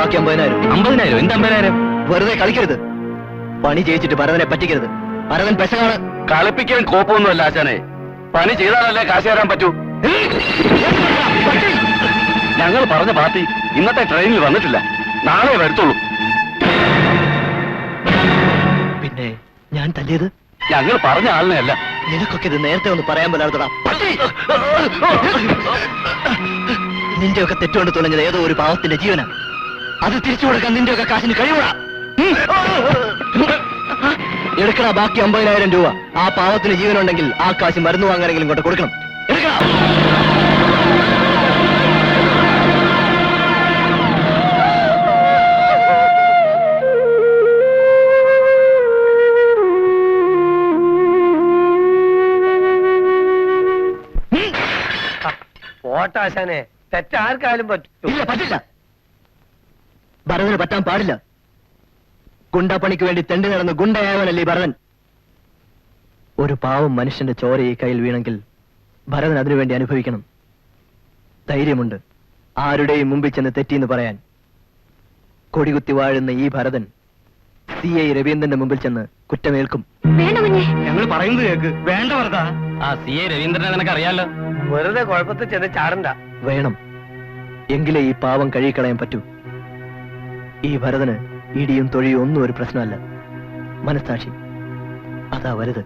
ബാക്കി 50,000. 50,000? എന്ത് 50,000? വെറുതെ കളിക്കരുത്. പണി ചെയ്യിച്ചിട്ട് ഭരതനെ പറ്റിക്കരുത്. ഭരതൻ പെശകാണ്. കളിപ്പിക്കാൻ കോപ്പൊന്നുമല്ല ആശാനെ. പണി ചെയ്താലല്ലേ കാശ് തരാൻ പറ്റൂ. ഞങ്ങൾ പറഞ്ഞ പാർട്ടി ഇന്നത്തെ ട്രെയിനിൽ വന്നിട്ടില്ല. നാളെ വരത്തുള്ളൂ. പിന്നെ ഞാൻ തല്ലിയത് ഞങ്ങൾ പറഞ്ഞ ആളിനെ അല്ല. നിനക്കൊക്കെ ഇത് നേരത്തെ ഒന്ന് പറയാൻ പറ്റാത്തടാ. നിന്റെയൊക്കെ തെറ്റുകൊണ്ട് തുലഞ്ഞത് ഏതോ ഒരു പാവത്തിന്റെ ജീവനാ. അത് തിരിച്ചു കൊടുക്കാൻ നിന്റെയൊക്കെ കാശിന് കഴിയൂടാ. എടുക്കണ ബാക്കി 50,000 രൂപ. ആ പാവത്തിന് ജീവനുണ്ടെങ്കിൽ ആ കാശ് മരുന്ന് വാങ്ങാനെങ്കിലും കൊണ്ട് കൊടുക്കണം. എടുക്കണം. ഓട്ടാശാനെ തെറ്റാർക്കാലും പറ്റും. ഇല്ല, പറ്റില്ല. ഭരതന് പറ്റാൻ പാടില്ല. ഗുണ്ടാപ്പണിക്ക് വേണ്ടി തെണ്ടി നടന്ന് ഗുണ്ടയായവനല്ലേ ഭരതൻ. ഒരു പാവം മനുഷ്യന്റെ ചോര ഈ കയ്യിൽ വീണെങ്കിൽ ഭരതൻ അതിനുവേണ്ടി അനുഭവിക്കണം. ധൈര്യമുണ്ട് ആരുടെയും മുമ്പിൽ ചെന്ന് തെറ്റിയെന്ന് പറയാൻ. കൊടികുത്തി വാഴുന്ന ഈ ഭരതൻ CI രവീന്ദ്രന്റെ മുമ്പിൽ ചെന്ന് കുറ്റമേൽക്കും. ഞങ്ങൾ പറയുന്നത് കേക്ക്. വേണ്ട വെറുതെ. ആ CI രവീന്ദ്രനെ നിനക്ക് അറിയാലോ. വെറുതെ കുഴപ്പത്തിൽ ചെന്ന് ചാടണ്ട. വേണം. എങ്കിലേ ഈ പാവം കഴുകിക്കളയാൻ പറ്റൂ. ഈ ഭരതന് ഇടിയും തൊഴിയും ഒന്നും ഒരു പ്രശ്നമല്ല. മനസ്സാക്ഷി അതാ വലുത്.